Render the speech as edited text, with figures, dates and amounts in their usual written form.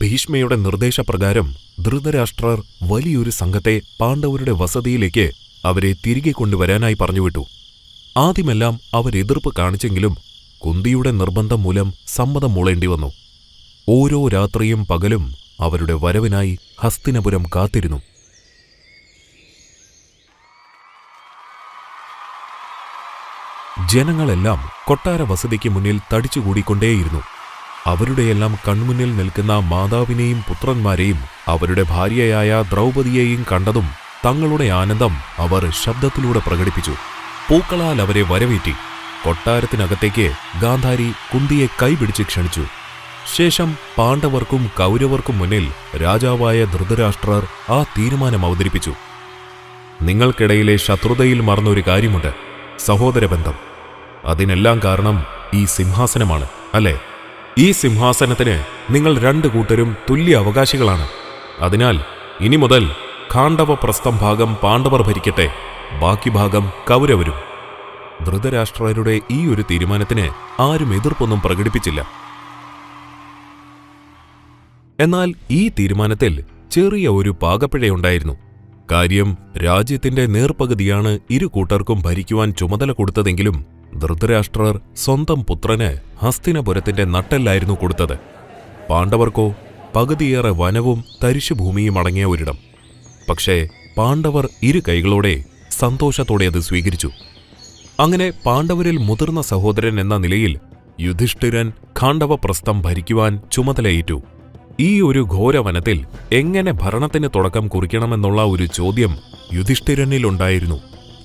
ഭീഷ്മയുടെ നിർദ്ദേശപ്രകാരം ധൃതരാഷ്ട്രർ വലിയൊരു സംഘത്തെ പാണ്ഡവരുടെ വസതിയിലേക്ക് അവരെ തിരികെ കൊണ്ടുവരാനായി പറഞ്ഞുവിട്ടു. ആദ്യമെല്ലാം അവരെതിർപ്പ് കാണിച്ചെങ്കിലും കുന്തിയുടെ നിർബന്ധം മൂലം സമ്മതം മൂളേണ്ടിവന്നു. ഓരോ രാത്രിയും പകലും അവരുടെ വരവിനായി ഹസ്തിനപുരം കാത്തിരുന്നു. ജനങ്ങളെല്ലാം കൊട്ടാര വസതിക്ക് മുന്നിൽ തടിച്ചുകൂടിക്കൊണ്ടേയിരുന്നു. അവരുടെയെല്ലാം കൺമുന്നിൽ നിൽക്കുന്ന മാതാവിനെയും പുത്രന്മാരെയും അവരുടെ ഭാര്യയായ ദ്രൗപദിയെയും കണ്ടതും തങ്ങളുടെ ആനന്ദം അവർ ശബ്ദത്തിലൂടെ പ്രകടിപ്പിച്ചു. പൂക്കളാൽ അവരെ വരവേറ്റി. കൊട്ടാരത്തിനകത്തേക്ക് ഗാന്ധാരി കുന്തിയെ കൈപിടിച്ച് ക്ഷണിച്ചു. ശേഷം പാണ്ഡവർക്കും കൗരവർക്കും മുന്നിൽ രാജാവായ ധൃതരാഷ്ട്രർ ആ തീരുമാനം അവതരിപ്പിച്ചു. നിങ്ങൾക്കിടയിലെ ശത്രുതയിൽ മറന്നൊരു കാര്യമുണ്ട്, സഹോദരബന്ധം. അതിനെല്ലാം കാരണം ഈ സിംഹാസനമാണ്, അല്ലേ? ഈ സിംഹാസനത്തിന് നിങ്ങൾ രണ്ടു കൂട്ടരും തുല്യ അവകാശികളാണ്. അതിനാൽ ഇനി മുതൽ ഖാണ്ഡവപ്രസ്ഥം ഭാഗം പാണ്ഡവർ ഭരിക്കട്ടെ, ബാക്കി ഭാഗം കൗരവരും. ധൃതരാഷ്ട്രരുടെ ഈ ഒരു തീരുമാനത്തിന് ആരും എതിർപ്പൊന്നും പ്രകടിപ്പിച്ചില്ല. എന്നാൽ ഈ തീരുമാനത്തിൽ ചെറിയ ഒരു പാകപ്പിഴയുണ്ടായിരുന്നു. കാര്യം, രാജ്യത്തിന്റെ നേർപകുതിയാണ് ഇരു കൂട്ടർക്കും ഭരിക്കുവാൻ ചുമതല കൊടുത്തതെങ്കിലും ധൃതരാഷ്ട്രർ സ്വന്തം പുത്രന് ഹസ്തിനപുരത്തിന്റെ നട്ടെല്ലായിരുന്നു കൊടുത്തത്. പാണ്ഡവർക്കോ പകുതിയേറെ വനവും തരിശുഭൂമിയും അടങ്ങിയ ഒരിടം. പക്ഷേ പാണ്ഡവർ ഇരു കൈകളോടെ സന്തോഷത്തോടെ അത് സ്വീകരിച്ചു. അങ്ങനെ പാണ്ഡവരിൽ മുതിർന്ന സഹോദരൻ എന്ന നിലയിൽ യുധിഷ്ഠിരൻ ഖാണ്ഡവപ്രസ്ഥം ഭരിക്കുവാൻ ചുമതലയേറ്റു. ഈ ഒരു ഘോരവനത്തിൽ എങ്ങനെ ഭരണത്തിന് തുടക്കം കുറിക്കണമെന്നുള്ള ഒരു ചോദ്യം യുധിഷ്ഠിരനിലുണ്ടായിരുന്നു.